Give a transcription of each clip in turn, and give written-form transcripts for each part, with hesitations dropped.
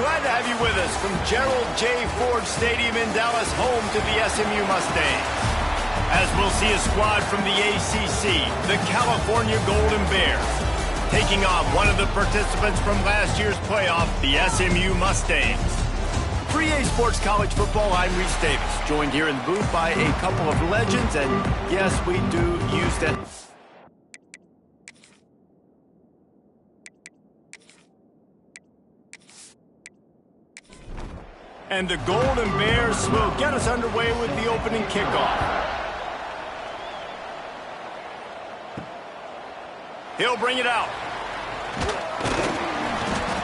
Glad to have you with us from Gerald J. Ford Stadium in Dallas, home to the SMU Mustangs. As we'll see a squad from the ACC, the California Golden Bears, taking on one of the participants from last year's playoff, the SMU Mustangs. For EA Sports College Football, I'm Reese Davis, joined here in the booth by a couple of legends, and yes, we do use that. And the Golden Bears will get us underway with the opening kickoff. He'll bring it out.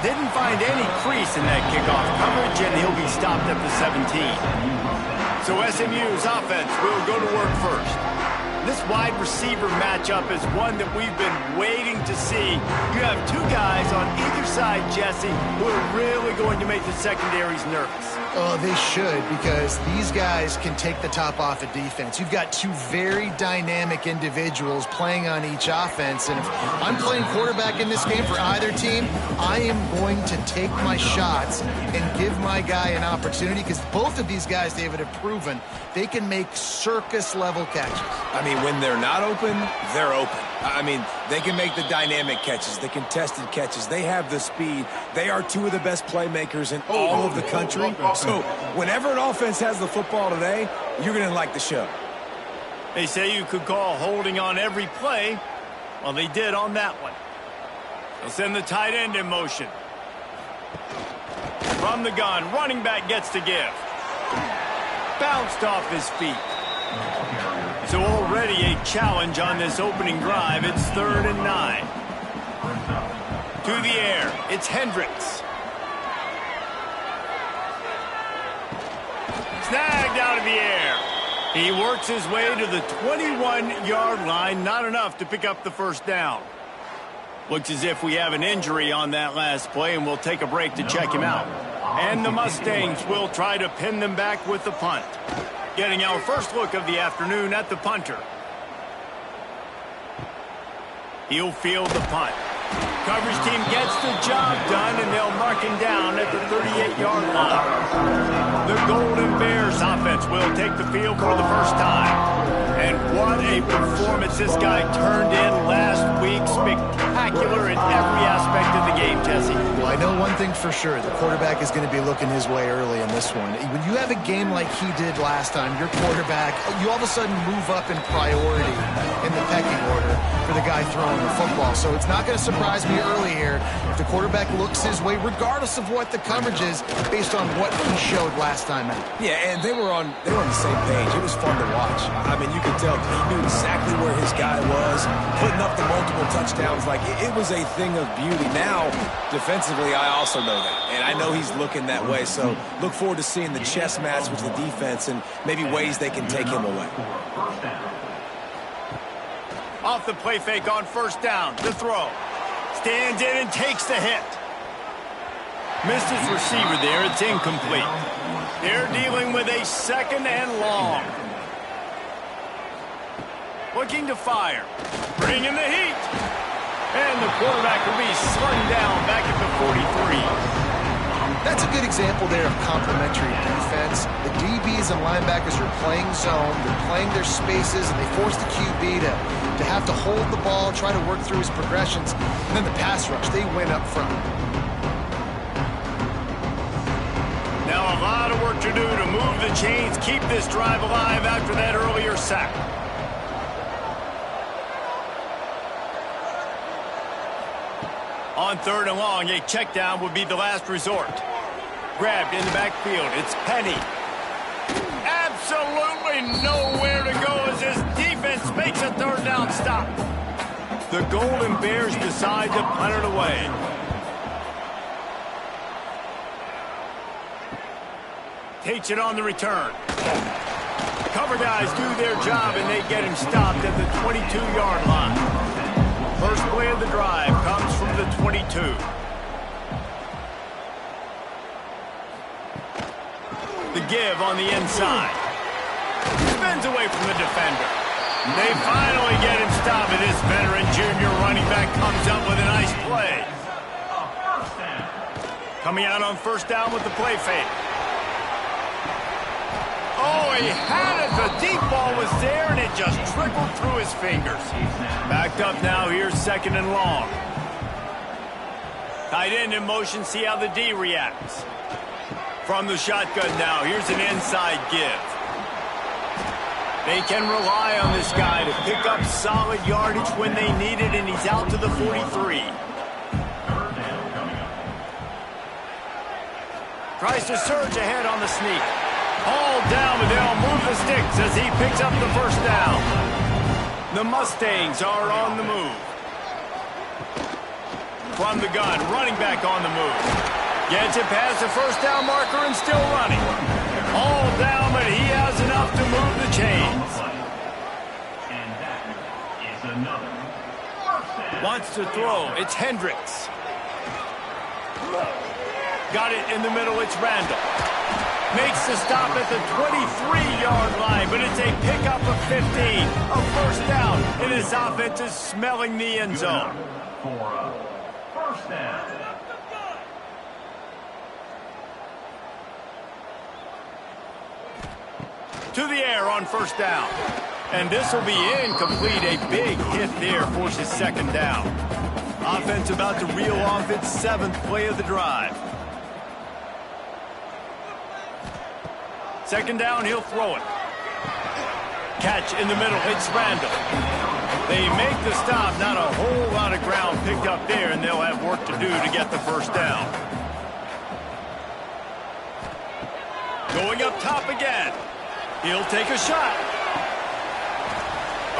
Didn't find any crease in that kickoff coverage, and he'll be stopped at the 17. So SMU's offense will go to work first. This wide receiver matchup is one that we've been waiting to see. You have two guys on either side, Jesse, who are really going to make the secondaries nervous. Oh, they should, because these guys can take the top off of defense. You've got two very dynamic individuals playing on each offense, and if I'm playing quarterback in this game for either team, I am going to take my shots and give my guy an opportunity, because both of these guys, David, have proven they can make circus-level catches. I mean, when they're not open, they're open. I mean, they can make the dynamic catches, the contested catches. They have the speed. They are two of the best playmakers in all of the country. So whenever an offense has the football today, you're going to like the show. They say you could call holding on every play. Well, they did on that one. They'll send the tight end in motion. From the gun, running back gets to give. Bounced off his feet. So already a challenge on this opening drive. It's 3rd and 9. To the air, it's Hendricks. Snagged out of the air. He works his way to the 21-yard line. Not enough to pick up the first down. Looks as if we have an injury on that last play, and we'll take a break to check him out. And the Mustangs will try to pin them back with the punt. Getting our first look of the afternoon at the punter. He'll field the punt. Coverage team gets the job done, and they'll mark him down at the 38-yard line. The Golden Bears offense will take the field for the first time. And what a performance this guy turned in last week. Spectacular in every aspect of the game, Jesse. Well, I know one thing for sure. The quarterback is going to be looking his way early in this one. When you have a game like he did last time, your quarterback, you all of a sudden move up in priority in the pecking order for the guy throwing the football. So it's not going to surprise me early here if the quarterback looks his way, regardless of what the coverage is, based on what he showed last time out. Yeah, and they were on the same page. It was fun to watch. I mean, you could tell he knew exactly where his guy was, putting up the multiple touchdowns. Like, it was a thing of beauty. Now, defensively, I also know that, and I know he's looking that way. So look forward to seeing the chess match with the defense and maybe ways they can take him away. Off the play fake on first down. The throw. Stands in and takes the hit. Missed his receiver there. It's incomplete. They're dealing with a 2nd and long. Looking to fire. Bringing the heat. And the quarterback will be slung down back at the 43. That's a good example there of complementary defense. The DBs and linebackers are playing zone, they're playing their spaces, and they force the QB to have to hold the ball, try to work through his progressions, and then the pass rush, they win up front. Now a lot of work to do to move the chains, keep this drive alive after that earlier sack. On 3rd and long, a check down would be the last resort. Grabbed in the backfield. It's Penny. Absolutely nowhere to go as his defense makes a 3rd down stop. The Golden Bears decide to punt it away. Takes it on the return. Cover guys do their job, and they get him stopped at the 22-yard line. First play of the drive comes from the 22. The give on the inside. Spins away from the defender. They finally get him stopped, and this veteran junior running back comes up with a nice play. Coming out on first down with the play fake. Oh, he had it. The deep ball was there, and it just trickled through his fingers. Backed up now. Here's second and long. Tight end in motion. See how the D reacts. From the shotgun now. Here's an inside give. They can rely on this guy to pick up solid yardage when they need it, and he's out to the 43. Tries to surge ahead on the sneak. All down, but they'll move the sticks as he picks up the first down. The Mustangs are on the move. From the gun, running back on the move. Gets it past the first down marker and still running. All down, but he has enough to move the chains. And that is another first down. Wants to throw. It's Hendricks. Got it in the middle. It's Randall. Makes the stop at the 23-yard line, but it's a pickup of 15. A first down, and his offense is smelling the end zone. For a first down. To the air on first down. And this will be incomplete. A big hit there forces second down. Offense about to reel off its 7th play of the drive. Second down, he'll throw it. Catch in the middle, it's Randall. They make the stop, not a whole lot of ground picked up there, and they'll have work to do to get the first down. Going up top again. He'll take a shot.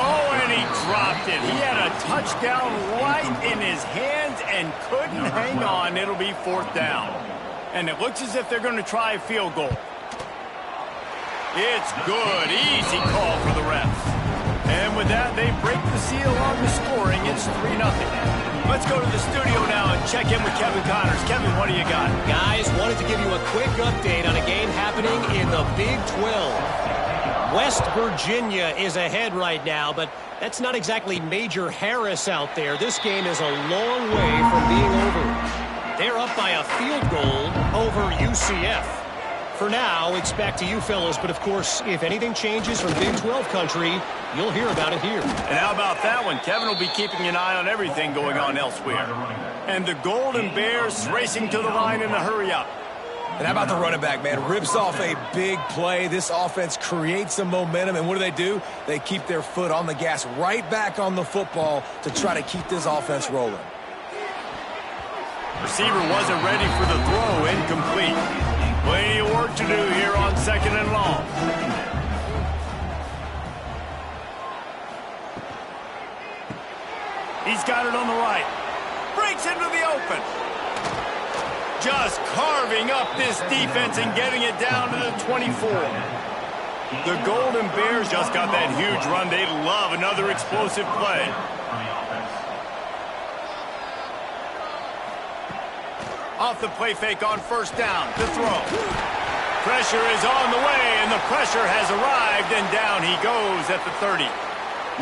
Oh, and he dropped it. He had a touchdown right in his hands and couldn't hang on. It'll be fourth down. And it looks as if they're going to try a field goal. It's good. Easy call for the refs. And with that, they break the seal on the scoring. It's 3-0. Let's go to the studio now and check in with Kevin Connors. Kevin, what do you got? Guys, wanted to give you a quick update on a game happening in the Big 12. West Virginia is ahead right now, but that's not exactly Major Harris out there. This game is a long way from being over. They're up by a field goal over UCF. For now, it's back to you fellas, but of course, if anything changes from Big 12 country, you'll hear about it here. And how about that one? Kevin will be keeping an eye on everything going on elsewhere. And the Golden Bears racing to the line in a hurry-up. And how about the running back, man? Rips off a big play. This offense creates some momentum, and what do? They keep their foot on the gas right back on the football to try to keep this offense rolling. Receiver wasn't ready for the throw, incomplete. Plenty of work to do here on second and long. He's got it on the right. Breaks into the open. Just carving up this defense and getting it down to the 24. The Golden Bears just got that huge run. They love another explosive play. Off the play fake on first down. The throw. Pressure is on the way, and the pressure has arrived, and down he goes at the 30.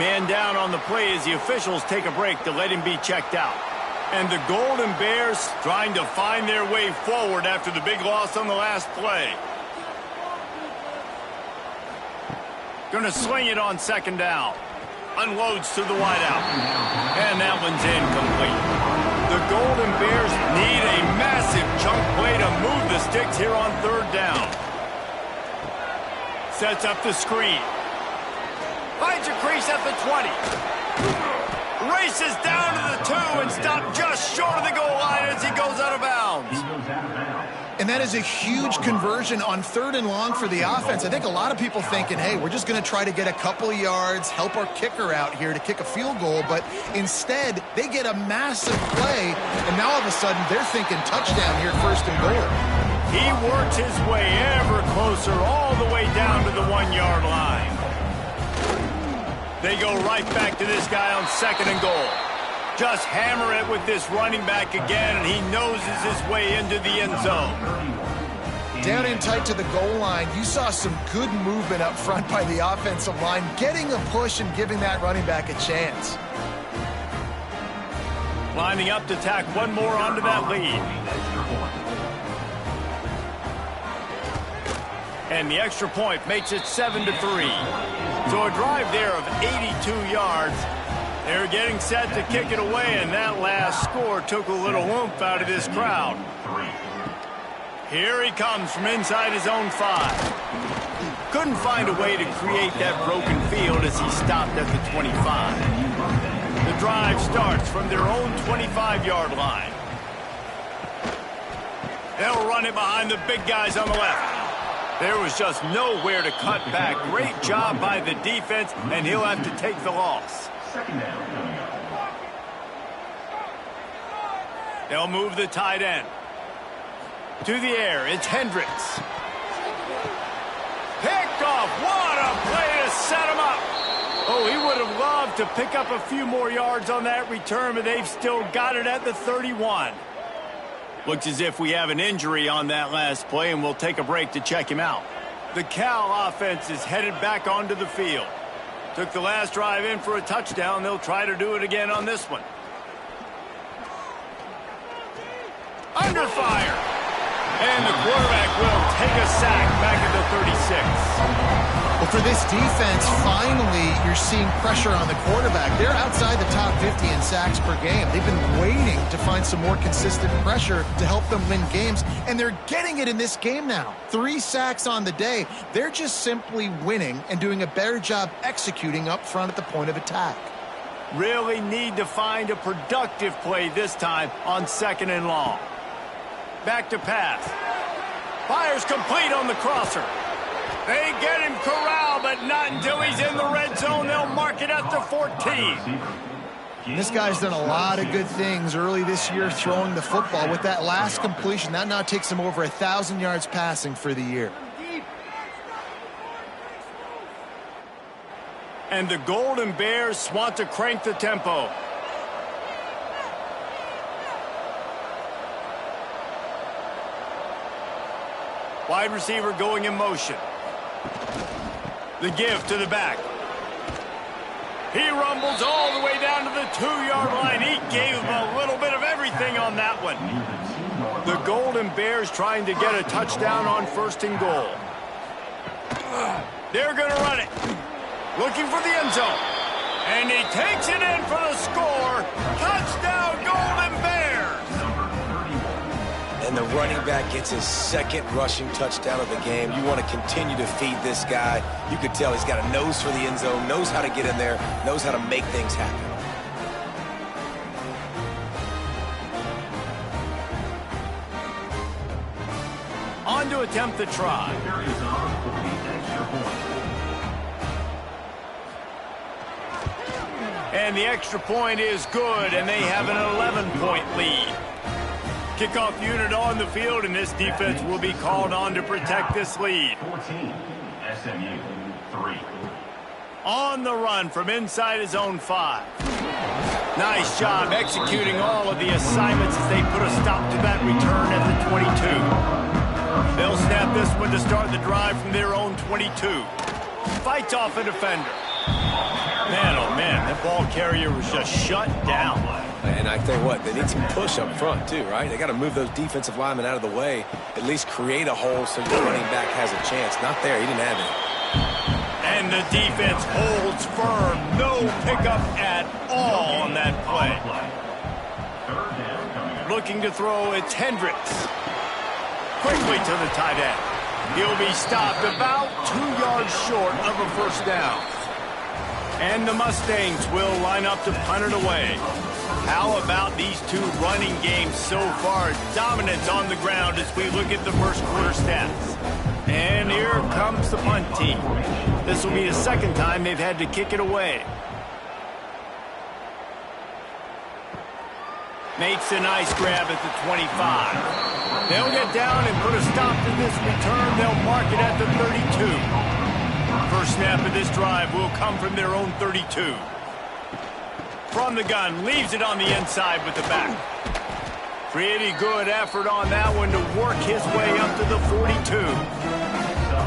Man down on the play as the officials take a break to let him be checked out. And the Golden Bears trying to find their way forward after the big loss on the last play. Gonna swing it on second down. Unloads to the wideout. And that one's incomplete. The Golden Bears need a massive chunk play to move the sticks here on third down. Sets up the screen. Finds a crease at the 20. Races down to the 2 and stopped just short of the goal line as he goes out of bounds. And that is a huge conversion on third and long for the offense. I think a lot of people thinking, hey, we're just going to try to get a couple of yards, help our kicker out here to kick a field goal. But instead, they get a massive play, and now all of a sudden they're thinking touchdown here, first and goal. He works his way ever closer all the way down to the 1-yard line. They go right back to this guy on second and goal. Just hammer it with this running back again, and he noses his way into the end zone. Down in tight to the goal line, you saw some good movement up front by the offensive line, getting a push and giving that running back a chance. Lining up to tack one more onto that lead. And the extra point makes it 7-3. So a drive there of 82 yards. They're getting set to kick it away, and that last score took a little oomph out of this crowd. Here he comes from inside his own 5. Couldn't find a way to create that broken field as he stopped at the 25. The drive starts from their own 25-yard line. They'll run it behind the big guys on the left. There was just nowhere to cut back. Great job by the defense, and he'll have to take the loss. They'll move the tight end. To the air, it's Hendricks. Picked off. What a play to set him up. Oh, he would have loved to pick up a few more yards on that return, but they've still got it at the 31. Looks as if we have an injury on that last play, and we'll take a break to check him out. The Cal offense is headed back onto the field. Took the last drive in for a touchdown. They'll try to do it again on this one. Under fire. And the quarterback will take a sack back at the 36. Well, for this defense, finally, you're seeing pressure on the quarterback. They're outside the top 50 in sacks per game. They've been waiting to find some more consistent pressure to help them win games, and they're getting it in this game now. 3 sacks on the day. They're just simply winning and doing a better job executing up front at the point of attack. Really need to find a productive play this time on 2nd and long. Back to pass. Fires complete on the crosser. They get him corralled, but not until he's in the red zone. They'll mark it at the 14. This guy's done a lot of good things early this year throwing the football. With that last completion, that now takes him over 1,000 yards passing for the year. And the Golden Bears want to crank the tempo. Wide receiver going in motion. The give to the back. He rumbles all the way down to the 2-yard line. He gave him a little bit of everything on that one. The Golden Bears trying to get a touchdown on 1st and goal. They're going to run it. Looking for the end zone. And he takes it in for the score. Touchdown, Golden Bears! And the running back gets his 2nd rushing touchdown of the game. You want to continue to feed this guy. You could tell he's got a nose for the end zone, knows how to get in there, knows how to make things happen. On to attempt the try. And the extra point is good, and they have an 11-point lead. Kickoff unit on the field, and this defense will be called on to protect this lead. 14, SMU, 3. On the run from inside his own 5. Nice job executing all of the assignments as they put a stop to that return at the 22. They'll snap this one to start the drive from their own 22. Fights off a defender. Man, oh man, that ball carrier was just shut down. And I tell you what, they need some push up front too, right? They got to move those defensive linemen out of the way, at least create a hole so your running back has a chance. Not there, he didn't have it. And the defense holds firm. No pickup at all on that play. Looking to throw, it's Hendricks. Quickly to the tight end. He'll be stopped about 2 yards short of a 1st down. And the Mustangs will line up to punt it away. How about these 2 running games so far? Dominance on the ground as we look at the 1st quarter stats. And here comes the punt team. This will be the 2nd time they've had to kick it away. Makes a nice grab at the 25. They'll get down and put a stop to this return. They'll mark it at the 32. First snap of this drive will come from their own 32. From the gun, leaves it on the inside with the back. Pretty good effort on that one to work his way up to the 42.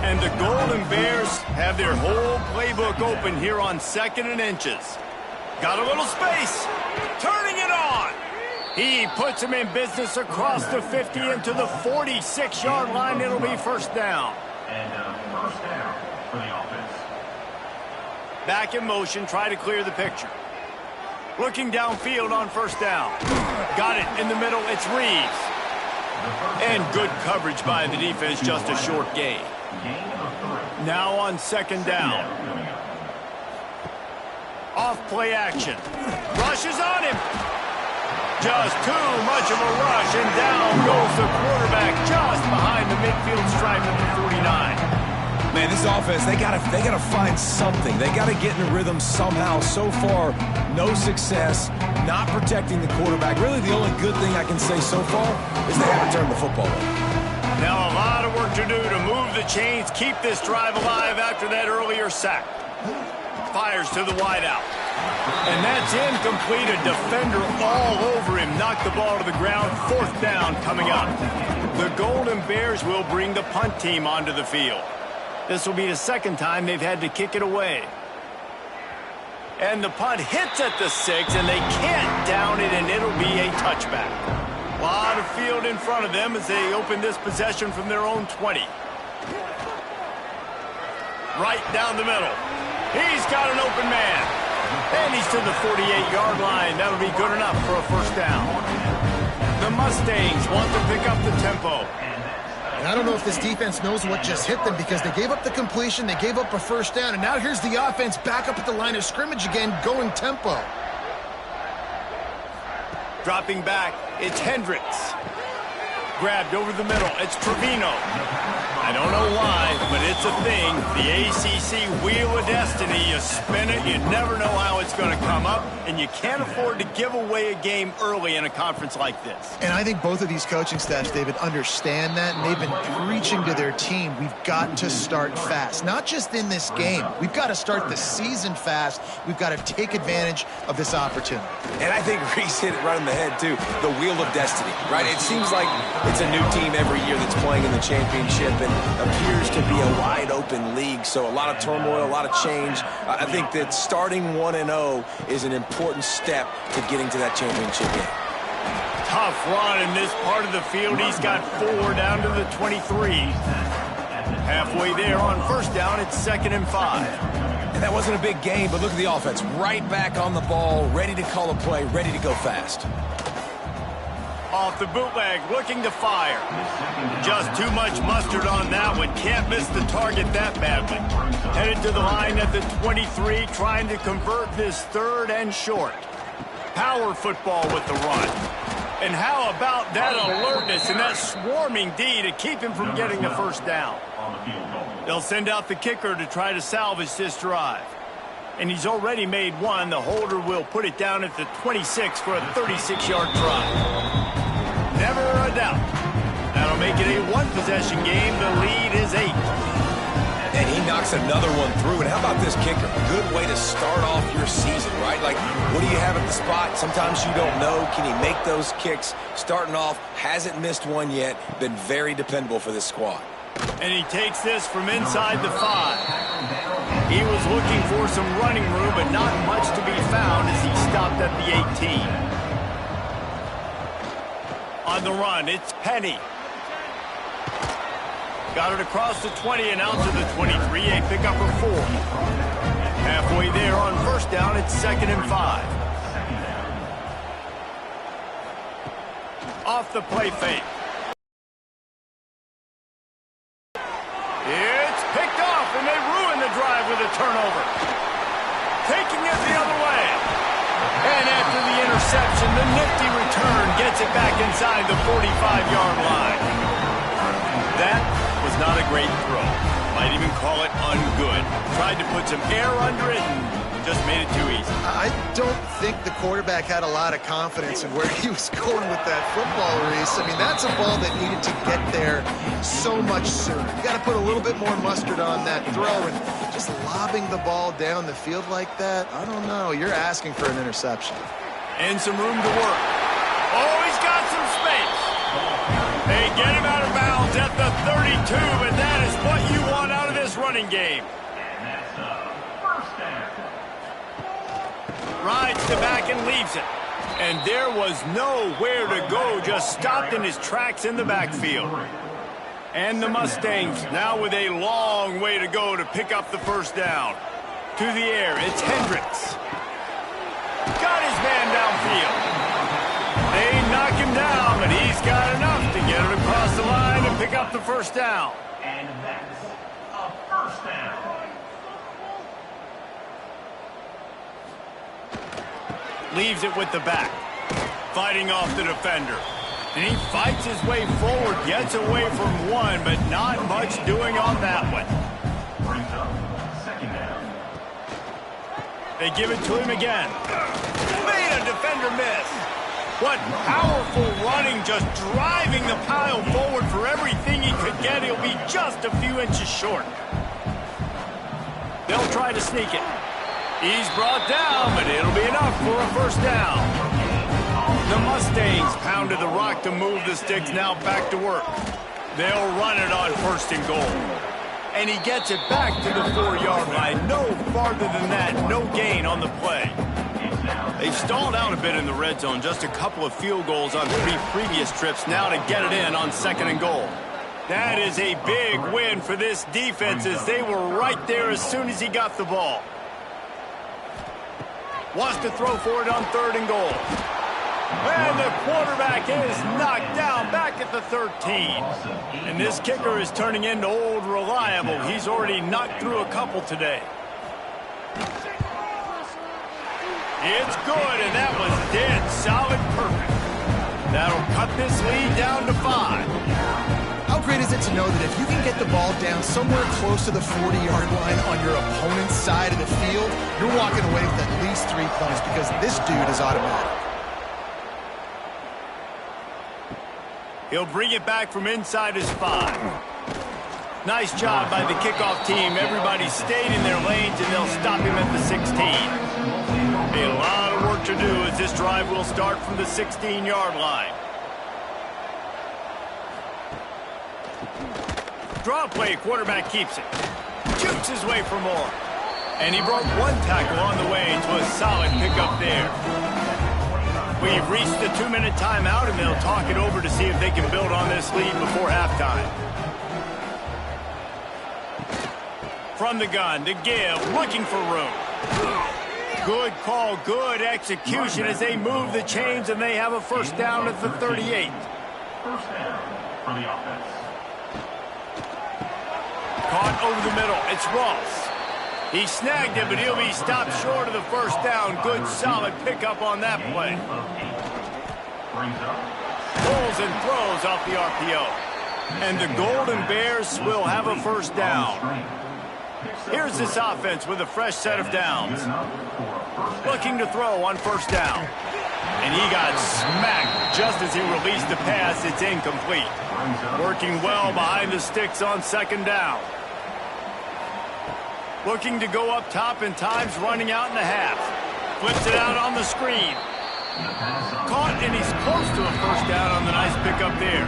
And the Golden Bears have their whole playbook open here on 2nd and inches. Got a little space. Turning it on. He puts him in business across the 50 into the 46-yard line. It'll be 1st down. And first down for the offense. Back in motion, try to clear the picture. Looking downfield on first down. Got it in the middle, it's Reeves. And good coverage by the defense, just a short gain. Now on second down. Off play action. Rushes on him. Just too much of a rush, and down goes the quarterback just behind the midfield stripe at the 49. Man, this offense, they gotta find something. They gotta get in the rhythm somehow. So far, no success, not protecting the quarterback. Really, the only good thing I can say so far is they haven't turned the football over. Now a lot of work to do to move the chains, keep this drive alive after that earlier sack. Fires to the wideout. And that's incomplete. A defender all over him. Knocked the ball to the ground. Fourth down coming up. The Golden Bears will bring the punt team onto the field. This will be the second time they've had to kick it away. And the punt hits at the 6, and they can't down it, and it'll be a touchback. A lot of field in front of them as they open this possession from their own 20. Right down the middle. He's got an open man. And he's to the 48-yard line. That'll be good enough for a first down. The Mustangs want to pick up the tempo. And I don't know if this defense knows what just hit them, because they gave up the completion, they gave up a first down, and now here's the offense back up at the line of scrimmage again, going tempo. Dropping back, it's Hendricks. Grabbed over the middle, it's Trevino. I don't know why, but it's a thing. The ACC Wheel of Destiny, you spin it, you never know how it's going to come up, and you can't afford to give away a game early in a conference like this. And I think both of these coaching staffs, David, understand that, and they've been preaching to their team, we've got to start fast. Not just in this game. We've got to start the season fast. We've got to take advantage of this opportunity. And I think Reese hit it right on the head, too. The Wheel of Destiny, right? It seems like it's a new team every year that's playing in the championship, and appears to be a wide-open league, so a lot of turmoil, a lot of change. I think that starting 1-0 is an important step to getting to that championship game. Tough run in this part of the field. He's got 4 down to the 23. Halfway there on first down, it's 2nd and 5. And that wasn't a big gain, but look at the offense. Right back on the ball, ready to call a play, ready to go fast. Off the bootleg, looking to fire. Just too much mustard on that one. Can't miss the target that badly. Headed to the line at the 23, trying to convert this 3rd and short. Power football with the run. And how about that alertness and that swarming D to keep him from getting the first down? They'll send out the kicker to try to salvage this drive. And he's already made one. The holder will put it down at the 26 for a 36-yard drive. Never a doubt. That'll make it a one-possession game. The lead is 8. And he knocks another one through. And how about this kicker? Good way to start off your season, right? Like, what do you have at the spot? Sometimes you don't know. Can he make those kicks? Starting off, hasn't missed one yet. Been very dependable for this squad. And he takes this from inside the 5. He was looking for some running room, but not much to be found as he stopped at the 18. On the run, it's Penny. Got it across the 20 and out to the 23, a pickup of 4. Halfway there on first down, it's 2nd and 5. Off the play fake. It's picked off, and they ruin the drive with a turnover. Taking it the other way. And after the interception, the nifty return gets it back inside the 45-yard line. That was not a great throw. Might even call it ungood. Tried to put some air under it and just made it too easy. I don't think the quarterback had a lot of confidence in where he was going with that football, Reese. I mean, that's a ball that needed to get there so much sooner. You got to put a little bit more mustard on that throw, and just lobbing the ball down the field like that, I don't know. You're asking for an interception. And some room to work. Oh, he's got some space. They get him out of bounds at the 32, and that is what you want out of this running game. And that's first down. Rides to back and leaves it. And there was nowhere to go, just stopped in his tracks in the backfield. And the Mustangs now with a long way to go to pick up the first down. To the air, it's Hendricks. Got his man downfield. They knock him down, but he's got enough to get it across the line and pick up the first down. And that's a first down. Leaves it with the back. Fighting off the defender. And he fights his way forward, gets away from one, but not much doing on that one. Brings up second down. They give it to him again. Made a defender miss. What powerful running, just driving the pile forward for everything he could get. He'll be just a few inches short. They'll try to sneak it. He's brought down, but it'll be enough for a first down. The Mustangs pounded the rock to move the sticks, now back to work. They'll run it on first and goal. And he gets it back to the 4-yard line. No farther than that, no gain on the play. They've stalled out a bit in the red zone, just a couple of field goals on 3 previous trips now to get it in on second and goal. That is a big win for this defense as they were right there as soon as he got the ball. Wants to throw for it on third and goal. And the quarterback is knocked down back at the 13. And this kicker is turning into old reliable. He's already knocked through a couple today. It's good, and that was dead solid perfect. That'll cut this lead down to 5. How great is it to know that if you can get the ball down somewhere close to the 40-yard line on your opponent's side of the field, you're walking away with at least 3 points because this dude is automatic. He'll bring it back from inside his 5. Nice job by the kickoff team. Everybody stayed in their lanes, and they'll stop him at the 16. A lot of work to do as this drive will start from the 16-yard line. Draw play, quarterback keeps it. Shoots his way for more. And he broke 1 tackle on the way to a solid pickup there. We've reached the 2-minute timeout, and they'll talk it over to see if they can build on this lead before halftime. From the gun to give, looking for room. Good call, good execution as they move the chains, and they have a first down at the 38. First down for the offense. Caught over the middle. It's Ross. He snagged it, but he'll be stopped short of the first down. Good, solid pickup on that play. Pulls and throws off the RPO. And the Golden Bears will have a first down. Here's this offense with a fresh set of downs. Looking to throw on first down. And he got smacked just as he released the pass. It's incomplete. Working well behind the sticks on second down. Looking to go up top and times running out in the half. Flips it out on the screen. Caught, and he's close to a first down on the nice pickup there.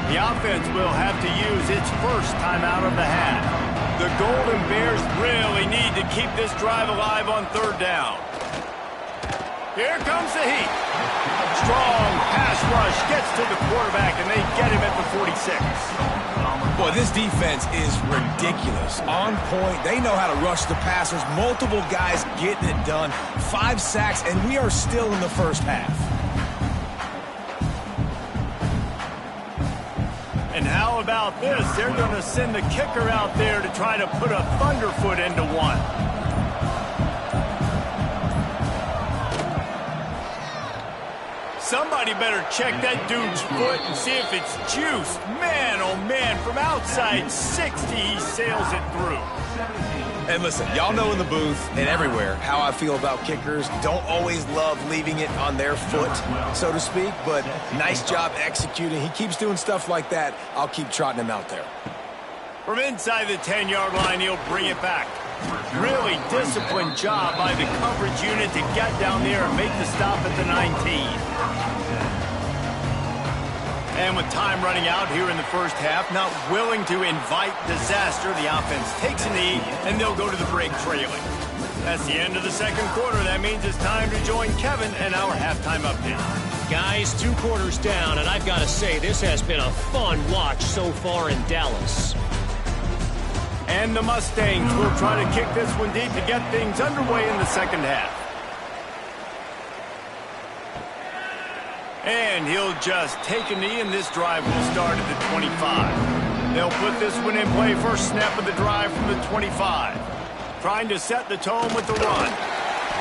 The offense will have to use its first timeout of the half. The Golden Bears really need to keep this drive alive on third down. Here comes the heat. Strong pass rush gets to the quarterback, and they get him at the 46. Boy, this defense is ridiculous. On point. They know how to rush the passers. Multiple guys getting it done. 5 sacks, and we are still in the first half. And how about this? They're going to send the kicker out there to try to put a thunderfoot into one. Somebody better check that dude's foot and see if it's juiced. Man, oh man, from outside 60, he sails it through. And listen, y'all know in the booth and everywhere how I feel about kickers. Don't always love leaving it on their foot, so to speak, but nice job executing. He keeps doing stuff like that. I'll keep trotting him out there. From inside the 10-yard line, he'll bring it back. Really disciplined job by the coverage unit to get down there and make the stop at the 19. And with time running out here in the first half, not willing to invite disaster, the offense takes a knee, and they'll go to the break trailing. That's the end of the second quarter. That means it's time to join Kevin and our halftime update. Guys, 2 quarters down, and I've got to say, this has been a fun watch so far in Dallas. And the Mustangs will try to kick this one deep to get things underway in the second half. And he'll just take a knee, and this drive will start at the 25. They'll put this one in play. First snap of the drive from the 25. Trying to set the tone with the run.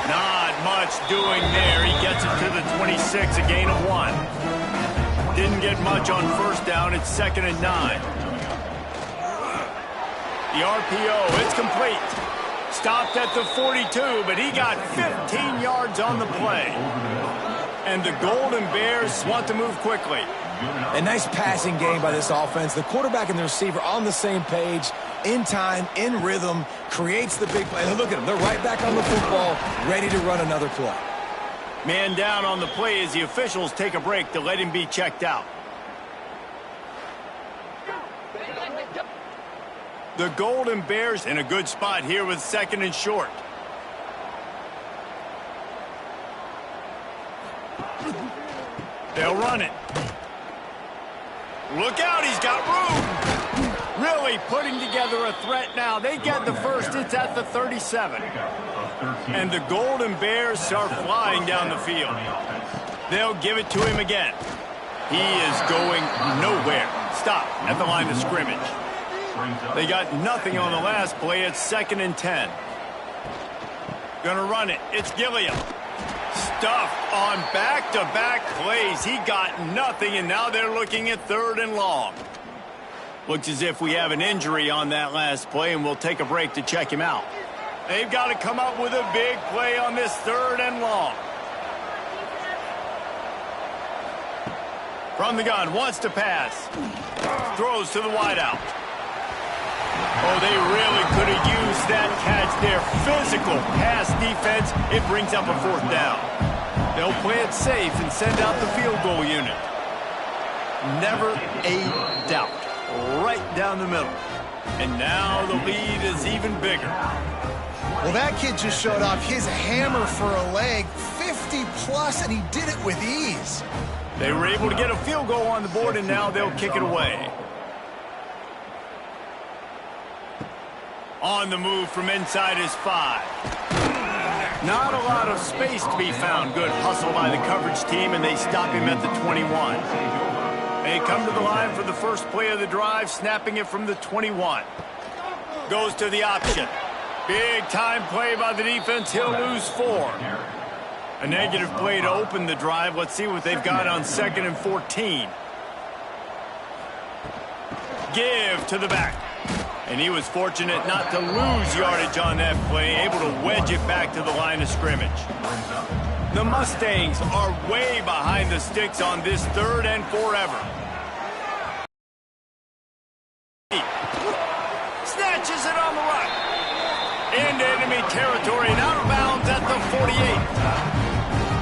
Not much doing there. He gets it to the 26, a gain of 1. Didn't get much on first down. It's 2nd and 9. The RPO, it's complete. Stopped at the 42, but he got 15 yards on the play. And the Golden Bears want to move quickly. A nice passing game by this offense. The quarterback and the receiver on the same page, in time, in rhythm, creates the big play. And look at them. They're right back on the football, ready to run another play. Man down on the play as the officials take a break to let him be checked out. The Golden Bears in a good spot here with 2nd and short. They'll run it. Look out, he's got room. Really putting together a threat now. They get the first, it's at the 37. And the Golden Bears are flying down the field. They'll give it to him again. He is going nowhere. Stop at the line of scrimmage. They got nothing on the last play. It's 2nd and 10. Gonna run it. It's Gilliam. Stuffed on back-to-back plays. He got nothing, and now they're looking at 3rd and long. Looks as if we have an injury on that last play, and we'll take a break to check him out. They've got to come up with a big play on this 3rd and long. From the gun, wants to pass. Throws to the wideout. Oh, they really could have used that catch there. Physical pass defense. It brings up a 4th down. They'll play it safe and send out the field goal unit. Never a doubt. Right down the middle. And now the lead is even bigger. Well, that kid just showed off his hammer for a leg, 50+, and he did it with ease. They were able to get a field goal on the board, and now they'll kick it away. On the move from inside his 5. Not a lot of space to be found. Good hustle by the coverage team, and they stop him at the 21. They come to the line for the first play of the drive, snapping it from the 21. Goes to the option. Big time play by the defense. He'll lose 4. A negative play to open the drive. Let's see what they've got on 2nd and 14. Give to the back. And he was fortunate not to lose yardage on that play, able to wedge it back to the line of scrimmage. The Mustangs are way behind the sticks on this 3rd and forever. Snatches it on the run. Into enemy territory and out of bounds at the 48.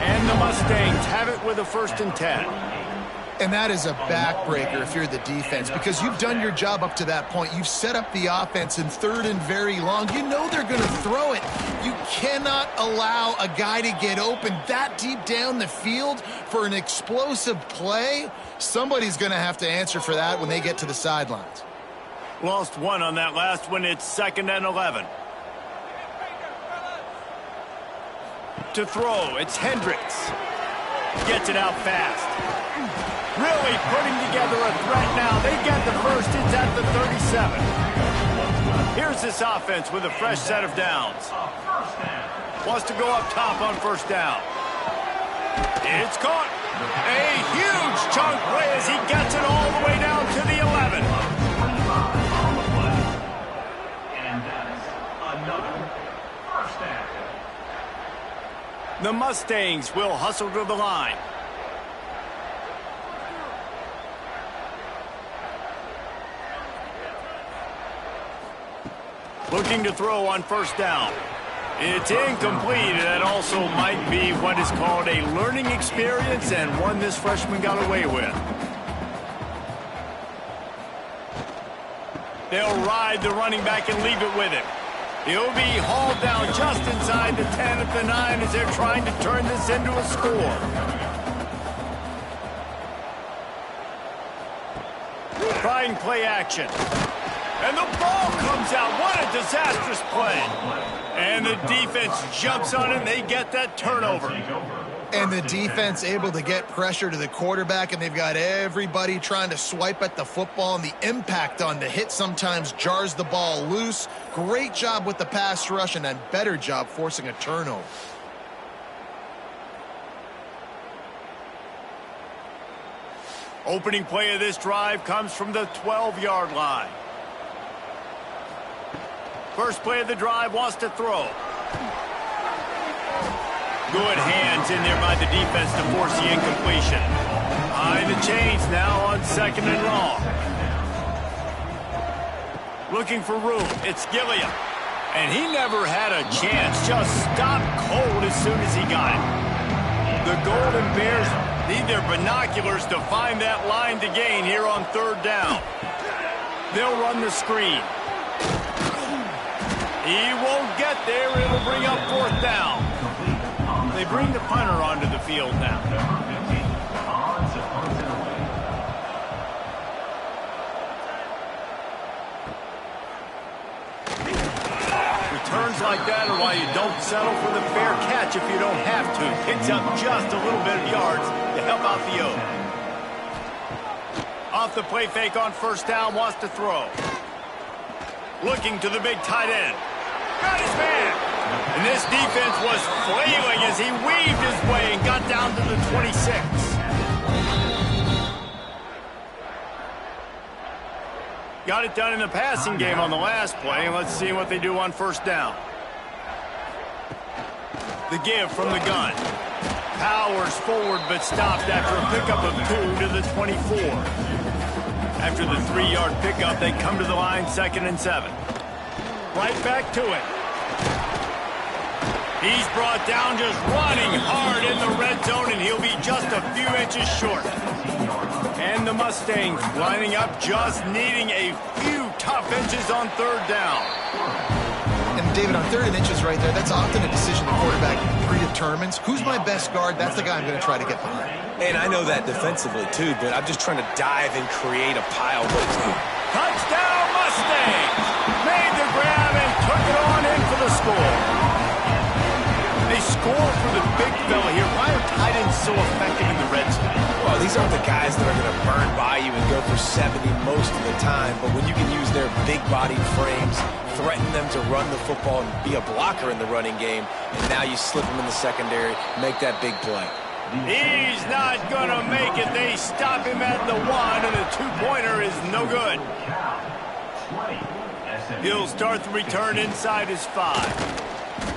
And the Mustangs have it with a 1st and 10. And that is a backbreaker if you're the defense, because you've done your job up to that point. You've set up the offense in 3rd and very long. You know they're going to throw it. You cannot allow a guy to get open that deep down the field for an explosive play. Somebody's going to have to answer for that when they get to the sidelines. Lost 1 on that last one. It's 2nd and 11. To throw, it's Hendricks. Gets it out fast. Really putting together a threat now. They get the first. It's at the 37. Here's this offense with a fresh set of downs. Wants to go up top on 1st down. It's caught. A huge chunk play as he gets it all the way down to the 11. And that's another 1st down. The Mustangs will hustle to the line. Looking to throw on 1st down. It's incomplete, and that also might be what is called a learning experience, and one this freshman got away with. They'll ride the running back and leave it with him. He'll be hauled down just inside the 10 at the 9 as they're trying to turn this into a score. Trying play action. And the ball comes out. What a disastrous play. And the defense jumps on it, and they get that turnover. And the defense able to get pressure to the quarterback, and they've got everybody trying to swipe at the football, and the impact on the hit sometimes jars the ball loose. Great job with the pass rush, and a better job forcing a turnover. Opening play of this drive comes from the 12-yard line. First play of the drive, wants to throw. Good hands in there by the defense to force the incompletion. Behind the chains now on 2nd and long. Looking for room. It's Gilliam. And he never had a chance. Just stopped cold as soon as he got it. The Golden Bears need their binoculars to find that line to gain here on 3rd down. They'll run the screen. He won't get there. It'll bring up 4th down. They bring the punter onto the field now. Returns like that are why you don't settle for the fair catch if you don't have to. Picks up just a little bit of yards to help out the O. Off the play fake on 1st down, wants to throw. Looking to the big tight end. Got his man. And this defense was flailing as he weaved his way and got down to the 26. Got it done in the passing game on the last play, and let's see what they do on 1st down. The give from the gun. Powers forward but stopped after a pickup of 2 to the 24. After the 3-yard pickup, they come to the line 2nd and 7. Right back to it. He's brought down just running hard in the red zone, and he'll be just a few inches short. And the Mustangs lining up, just needing a few tough inches on 3rd down. And David, on 3rd and inches right there, that's often a decision the quarterback predetermines. Who's my best guard? That's the guy I'm going to try to get behind. And I know that defensively, too, but I'm just trying to dive and create a pile. Touchdown, Mustangs! Made the grab and took it on in for the score. They score for the big fella here. Why are tight ends so effective in the red zone? Well, these aren't the guys that are going to burn by you and go for 70 most of the time, but when you can use their big-bodied frames, threaten them to run the football and be a blocker in the running game, and now you slip them in the secondary, make that big play. He's not going to make it. They stop him at the 1, and the 2-pointer is no good. He'll start the return inside his 5.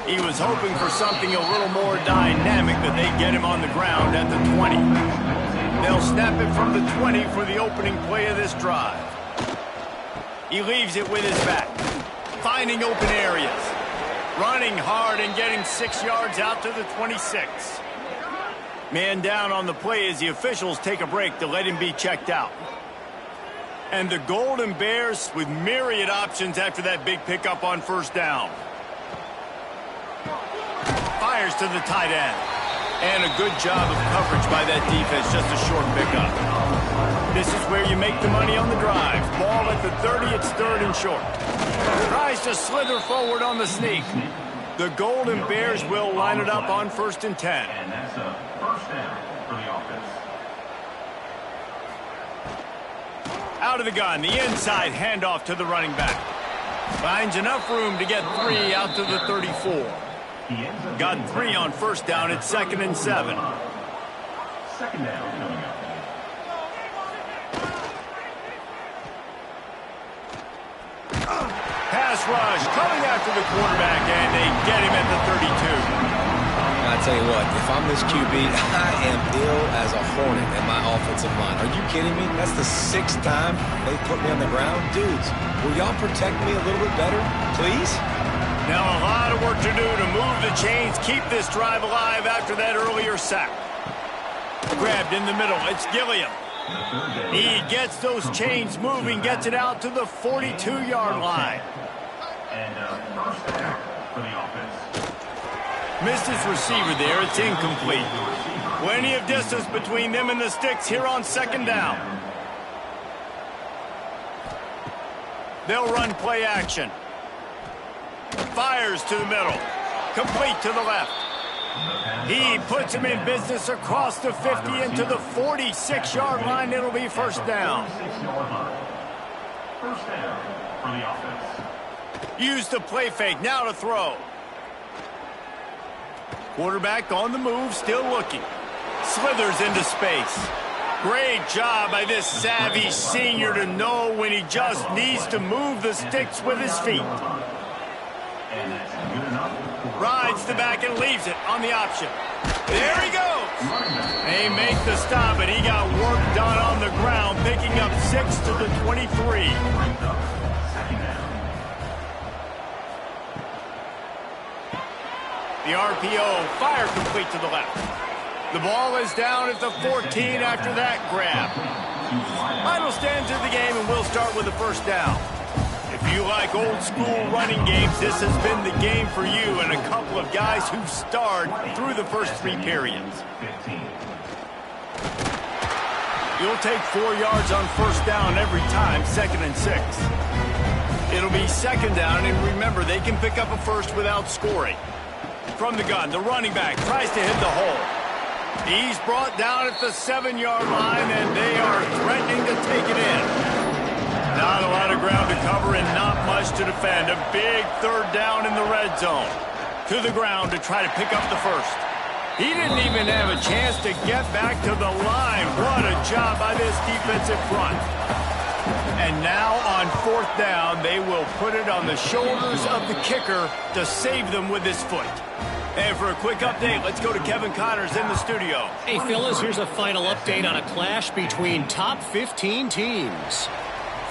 He was hoping for something a little more dynamic, but they get him on the ground at the 20. They'll snap it from the 20 for the opening play of this drive. He leaves it with his back, finding open areas, running hard and getting 6 yards out to the 26. Man down on the play as the officials take a break to let him be checked out. And the Golden Bears with myriad options after that big pickup on 1st down. Fires to the tight end. And a good job of coverage by that defense, just a short pickup. This is where you make the money on the drive. Ball at the 30, it's 3rd and short. Tries to slither forward on the sneak. The Golden Bears will line it up on 1st and 10. And that's a 1st down for the offense. Out of the gun, the inside handoff to the running back. Finds enough room to get 3 out to the 34. Got 3 on 1st down at 2nd and 7. 2nd down coming up. Pass rush coming after the quarterback, and they get him at the 32. I tell you what, if I'm this QB, I am ill as a hornet in my offensive line. Are you kidding me? That's the 6th time they put me on the ground. Dudes, will y'all protect me a little bit better, please? Now a lot of work to do to move the chains, keep this drive alive after that earlier sack. Grabbed in the middle, it's Gilliam. He gets those chains moving, gets it out to the 42-yard line. And First down for the offense. Missed his receiver there. It's incomplete. Plenty of distance between them and the sticks here on second down. They'll run play action. Fires to the middle. Complete to the left. He puts him in business across the 50 into the 46-yard line. It'll be first down. 6-yard line. First down for the offense. Use the play fake. Now to throw. Quarterback on the move, still looking. Slithers into space. Great job by this savvy senior to know when he just needs to move the sticks with his feet. And that's good enough. Rides the back and leaves it on the option. There he goes. They make the stop, and he got work done on the ground, picking up 6 to the 23. Brings up second down. The RPO, fire complete to the left. The ball is down at the 14 after that grab. Final stands of the game, and we'll start with the first down. If you like old school running games, this has been the game for you and a couple of guys who starred through the first 3 periods. 15. You'll take 4 yards on first down every time, 2nd and 6. It'll be second down, and remember, they can pick up a first without scoring. From the gun, the running back tries to hit the hole. He's brought down at the 7-yard line, and they are threatening to take it in. Not a lot of ground to cover and not much to defend. A big third down in the red zone. To the ground to try to pick up the first. He didn't even have a chance to get back to the line. What a job by this defensive front. And now on fourth down, they will put it on the shoulders of the kicker to save them with his foot. And for a quick update, let's go to Kevin Connors in the studio. Hey, Phyllis, here's a final update on a clash between top 15 teams.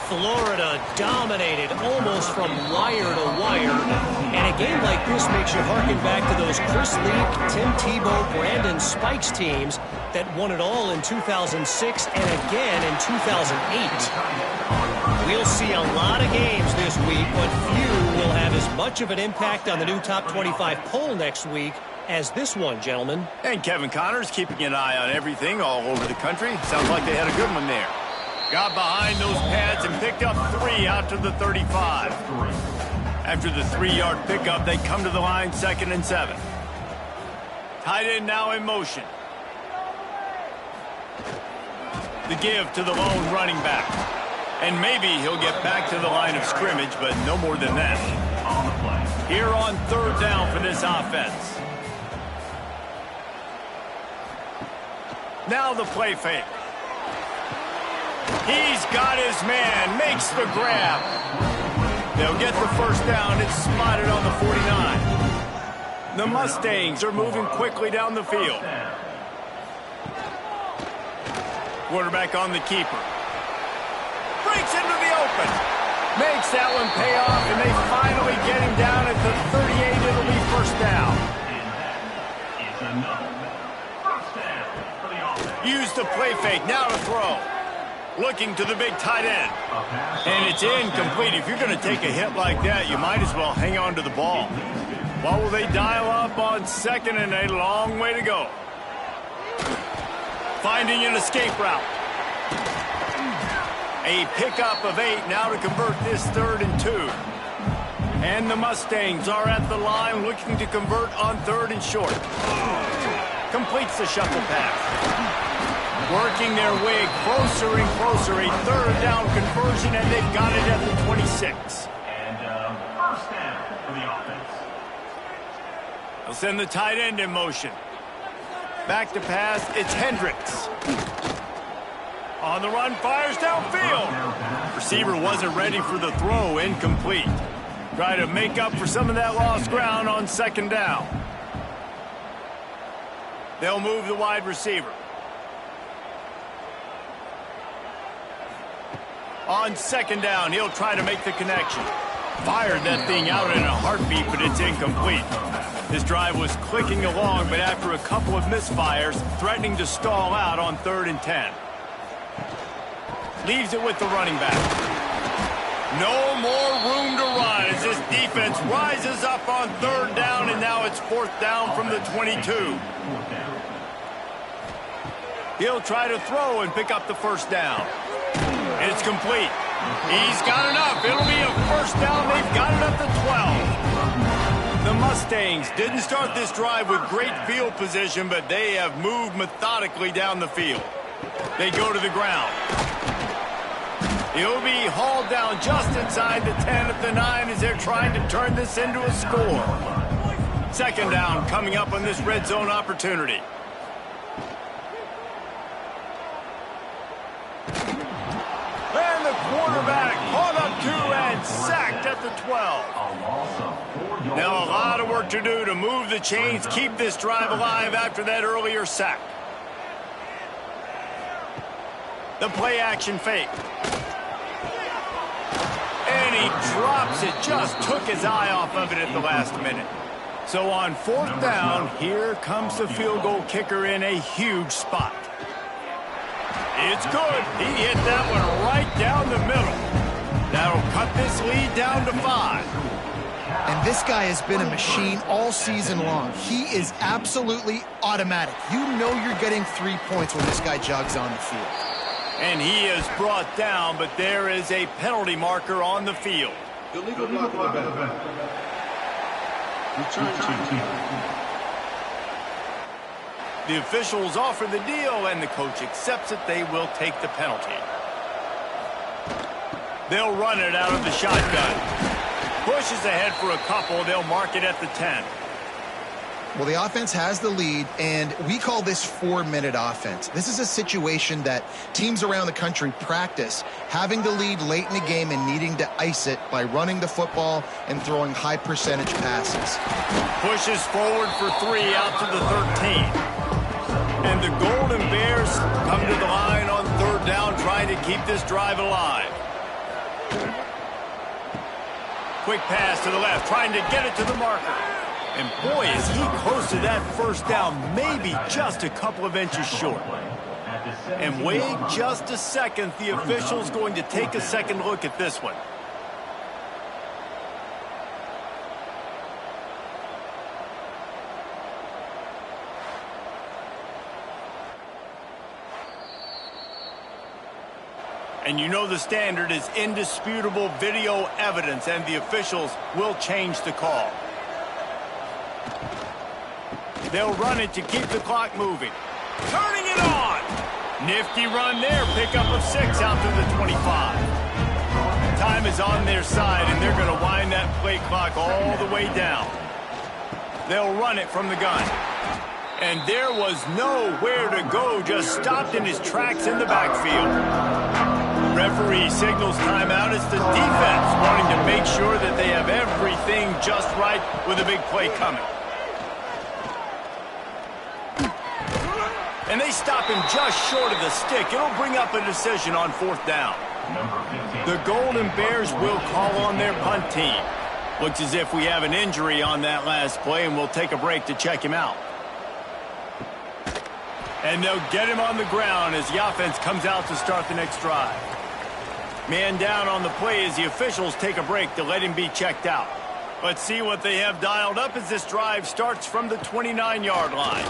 Florida dominated almost from wire to wire. And a game like this makes you harken back to those Chris Leak, Tim Tebow, Brandon Spikes teams that won it all in 2006 and again in 2008. We'll see a lot of games this week, but few will have as much of an impact on the new top 25 poll next week as this one, gentlemen. And Kevin Connors keeping an eye on everything all over the country. Sounds like they had a good one there. Got behind those pads and picked up 3 out to the 35. After the 3-yard pickup, they come to the line 2nd and 7. Tight end now in motion. The give to the lone running back. And maybe he'll get back to the line of scrimmage, but no more than that. Here on third down for this offense. Now the play fake. He's got his man, makes the grab. They'll get the first down. It's spotted on the 49. The Mustangs are moving quickly down the field. Quarterback on the keeper. Breaks into the open. Makes that one pay off, and they finally get him down at the 38. It'll be first down. Use the play fake. Now to throw. Looking to the big tight end. And it's incomplete. If you're going to take a hit like that, you might as well hang on to the ball. What will they dial up on 2nd and a long way to go? Finding an escape route. A pickup of 8 now to convert this 3rd and 2. And the Mustangs are at the line looking to convert on 3rd and short. Completes the shuffle pass. Working their way closer and closer. A 3rd down conversion, and they've got it at the 26. And first down for the offense. They'll send the tight end in motion. Back to pass, it's Hendricks. On the run, fires downfield. Receiver wasn't ready for the throw, incomplete. Try to make up for some of that lost ground on 2nd down. They'll move the wide receiver. On 2nd down, he'll try to make the connection. Fired that thing out in a heartbeat, but it's incomplete. This drive was clicking along, but after a couple of misfires, threatening to stall out on 3rd and 10. Leaves it with the running back. No more room to run as as this defense rises up on 3rd down, and now it's 4th down from the 22. He'll try to throw and pick up the 1st down. It's complete. He's got enough. It'll be a 1st down. They've got it up to 12. The Mustangs didn't start this drive with great field position, but they have moved methodically down the field. They go to the ground. He'll be hauled down just inside the 10 at the 9 as they're trying to turn this into a score. 2nd down coming up on this red zone opportunity. And the quarterback caught up to and sacked at the 12. Now a lot of work to do to move the chains, keep this drive alive after that earlier sack. The play action fake. And he drops it, just took his eye off of it at the last minute. So on 4th down, here comes the field goal kicker in a huge spot. It's good. He hit that one right down the middle. That'll cut this lead down to 5. And this guy has been a machine all season long. He is absolutely automatic. You know you're getting 3 points when this guy jogs on the field. And he is brought down, but there is a penalty marker on the field. Illegal block of the bench. Return team. The officials offer the deal, and the coach accepts it. They will take the penalty. They'll run it out of the shotgun. Pushes ahead for a couple. They'll mark it at the 10. Well, the offense has the lead, and we call this 4-minute offense. This is a situation that teams around the country practice, having the lead late in the game and needing to ice it by running the football and throwing high-percentage passes. Pushes forward for 3 out to the 13. And the Golden Bears come to the line on 3rd down, trying to keep this drive alive. Quick pass to the left, trying to get it to the marker. And boy, is he close to that 1st down, maybe just a couple of inches short. And wait just a second, the official's going to take a second look at this one. And you know the standard is indisputable video evidence, and the officials will change the call. They'll run it to keep the clock moving. Turning it on! Nifty run there, pickup of 6 out to the 25. Time is on their side, and they're going to wind that play clock all the way down. They'll run it from the gun. And there was nowhere to go, just stopped in his tracks in the backfield. Referee signals timeout. It's the defense wanting to make sure that they have everything just right with a big play coming. And they stop him just short of the stick. It'll bring up a decision on 4th down. The Golden Bears will call on their punt team. Looks as if we have an injury on that last play, and we'll take a break to check him out. And they'll get him on the ground as the offense comes out to start the next drive. Man down on the play as the officials take a break to let him be checked out. Let's see what they have dialed up as this drive starts from the 29-yard line.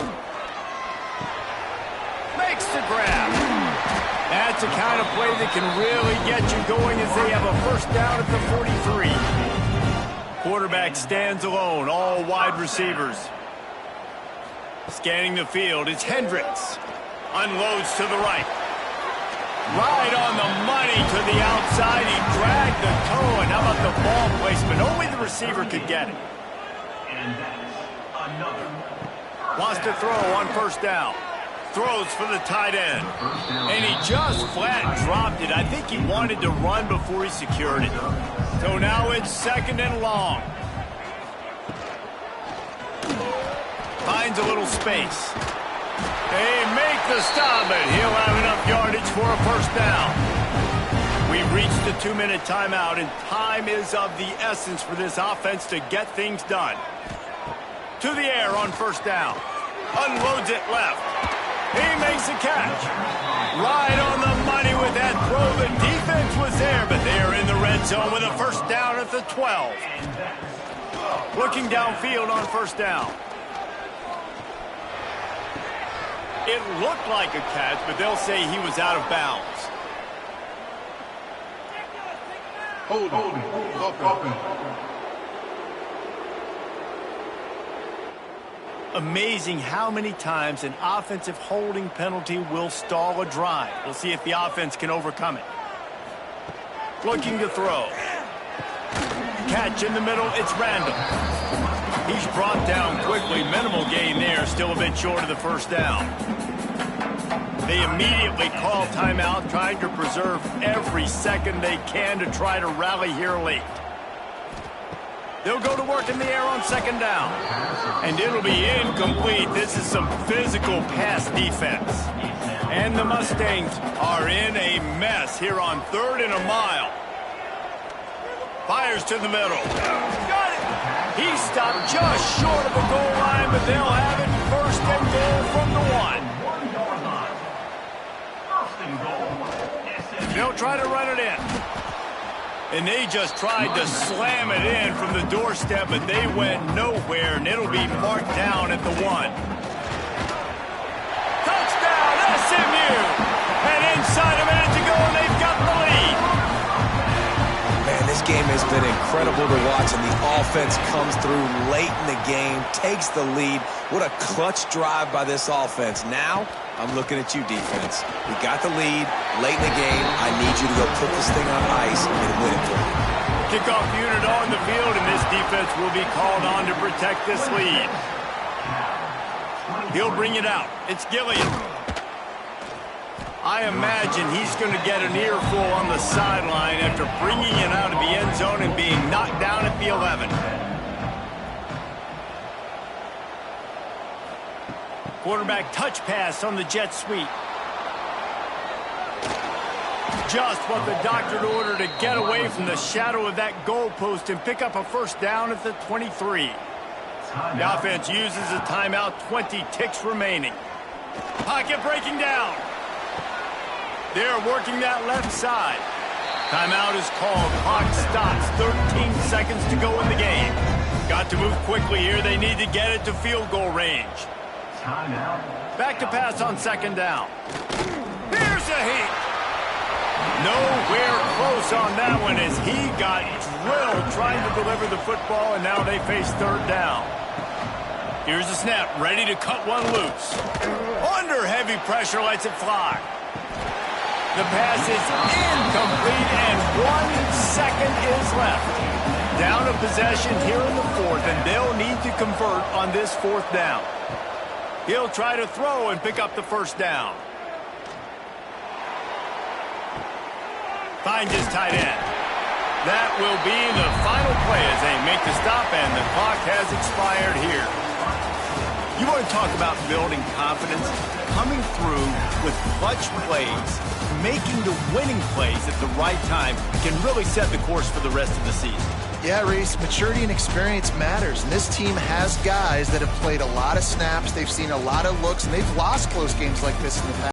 Makes the grab. That's the kind of play that can really get you going as they have a 1st down at the 43. Quarterback stands alone, all wide receivers. Scanning the field, it's Hendricks. Unloads to the right. Right on the money to the outside. He dragged the toe, and how about the ball placement? Only the receiver could get it. And that's another. Wants to throw on 1st down. Throws for the tight end. And he just flat dropped it. I think he wanted to run before he secured it. So now it's 2nd and long. Finds a little space. They make the stop, and he'll have enough yardage for a 1st down. We've reached the 2-minute timeout, and time is of the essence for this offense to get things done. To the air on 1st down. Unloads it left. He makes the catch. Right on the money with that throw. The defense defense was there, but they are in the red zone with a first down at the 12. Looking downfield on first down. It looked like a catch, but they'll say he was out of bounds. Open. Amazing how many times an offensive holding penalty will stall a drive. We'll see if the offense can overcome it. Looking to throw. Catch in the middle, it's Randall. He's brought down quickly. Minimal gain there, still a bit short of the first down. They immediately call timeout, trying to preserve every second they can to try to rally here late. They'll go to work in the air on second down. And it'll be incomplete. This is some physical pass defense. And the Mustangs are in a mess here on 3rd and a mile. Fires to the middle. Got it! He stopped just short of the goal line, but they'll have it 1st and goal from the 1. They'll try to run it in. And they just tried to slam it in from the doorstep, but they went nowhere, and it'll be marked down at the 1. Touchdown, SMU! And inside a minute to go, and they've got the lead. Man, this game has been incredible to watch, and the offense comes through late in the game, takes the lead. What a clutch drive by this offense. Now, I'm looking at you, defense. We got the lead late in the game. I need you to go put this thing on ice and win it for me. Kickoff unit on the field, and this defense will be called on to protect this lead. He'll bring it out. It's Gillian. I imagine he's going to get an earful on the sideline after bringing it out of the end zone and being knocked down at the 11. Quarterback touch pass on the jet sweep. Just what the doctor ordered to get away from the shadow of that goalpost and pick up a first down at the 23. The offense uses a timeout, 20 ticks remaining. Pocket breaking down. They're working that left side. Timeout is called. Clock stops. 13 seconds to go in the game. Got to move quickly here. They need to get it to field goal range. Back to pass on second down. Here's a heat. Nowhere close on that one as he got drilled trying to deliver the football, and now they face third down. Here's the snap, ready to cut one loose. Under heavy pressure, lets it fly. The pass is incomplete, and 1 second is left. Down a possession here in the 4th, and they'll need to convert on this 4th down. He'll try to throw and pick up the first down. Finds his tight end. That will be the final play as they make the stop, and the clock has expired here. You want to talk about building confidence? Coming through with clutch plays, making the winning plays at the right time can really set the course for the rest of the season. Yeah, Reese, maturity and experience matters, and this team has guys that have played a lot of snaps, they've seen a lot of looks, and they've lost close games like this in the past.